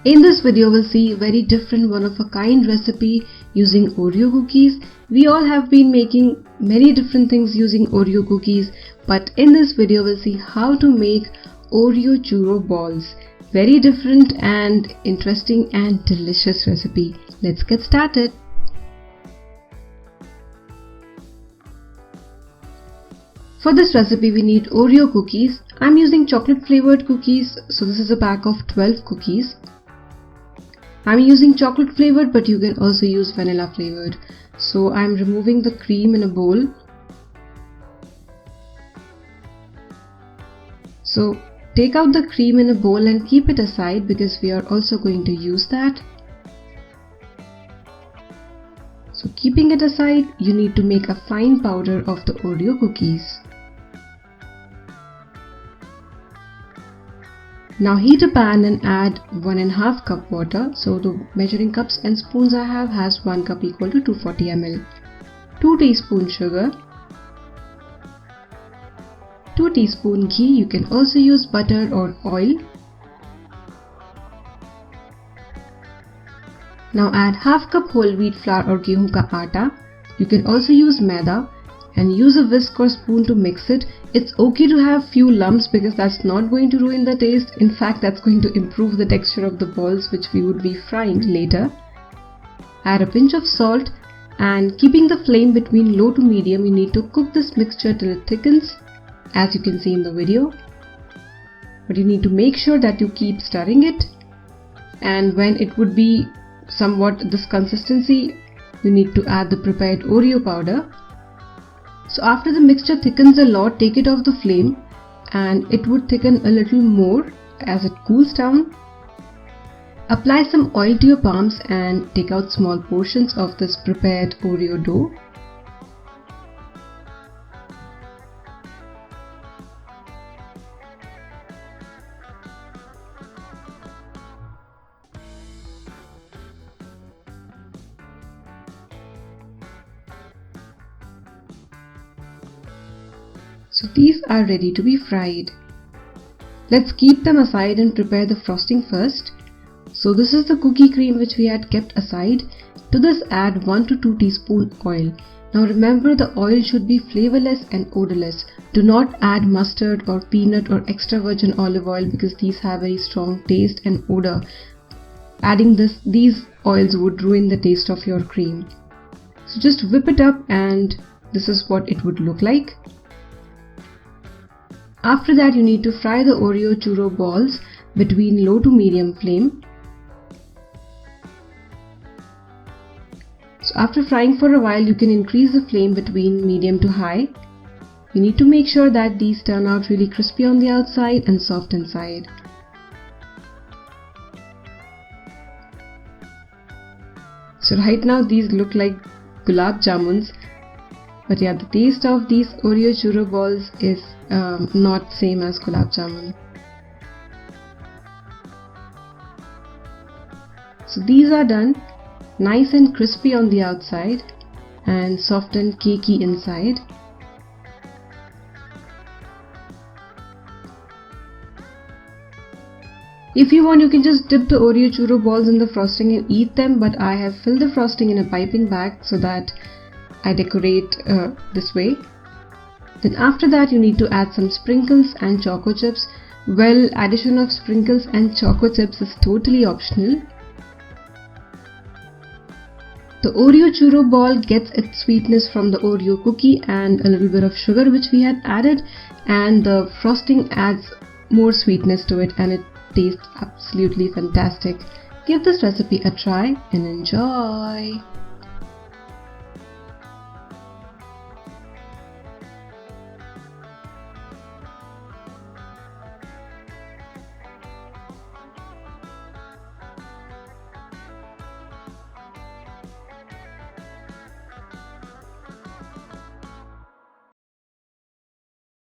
In this video we'll see very different one of a kind recipe using Oreo cookies. We all have been making many different things using Oreo cookies, but in this video we'll see how to make Oreo churro balls. Very different and interesting and delicious recipe. Let's get started. For this recipe we need Oreo cookies. I'm using chocolate flavored cookies, so this is a pack of 12 cookies. I'm using chocolate flavored, but you can also use vanilla flavored. So I'm removing the cream in a bowl. So take out the cream in a bowl and keep it aside because we are also going to use that. So keeping it aside, you need to make a fine powder of the Oreo cookies. Now heat a pan and add 1.5 cup water. So the measuring cups and spoons I have has 1 cup equal to 240 ml. 2 teaspoon sugar, 2 teaspoon ghee. You can also use butter or oil. Now add half cup whole wheat flour or गेहूं का आटा. You can also use maida and use a whisk or spoon to mix it. It's okay to have few lumps because that's not going to ruin the taste. In fact, that's going to improve the texture of the balls which we would be frying later. Add a pinch of salt and keeping the flame between low to medium, you need to cook this mixture till it thickens, as you can see in the video. But you need to make sure that you keep stirring it, and when it would be somewhat this consistency, you need to add the prepared Oreo powder. So after the mixture thickens a lot, take it off the flame and it would thicken a little more as it cools down. Apply some oil to your palms and take out small portions of this prepared Oreo dough. So these are ready to be fried. Let's keep them aside and prepare the frosting first. So this is the cookie cream which we had kept aside. To this add 1 to 2 teaspoon oil. Now remember, the oil should be flavorless and odorless. Do not add mustard or peanut or extra virgin olive oil because these have very strong taste and odor. Adding these oils would ruin the taste of your cream. So just whip it up and this is what it would look like. After that, you need to fry the Oreo churro balls between low to medium flame. So after frying for a while, you can increase the flame between medium to high. You need to make sure that these turn out really crispy on the outside and soft inside. So right now these look like gulab jamuns. But yeah, the taste of these Oreo churro balls is not same as gulab jamun. So these are done, nice and crispy on the outside and soft and cakey inside. If you want, you can just dip the Oreo churro balls in the frosting and eat them, but I have filled the frosting in a piping bag so that I decorate this way. Then after that you need to add some sprinkles and choco chips. Well, addition of sprinkles and choco chips is totally optional. The Oreo churro ball gets its sweetness from the Oreo cookie and a little bit of sugar which we had added, and the frosting adds more sweetness to it and it tastes absolutely fantastic. Give this recipe a try and enjoy.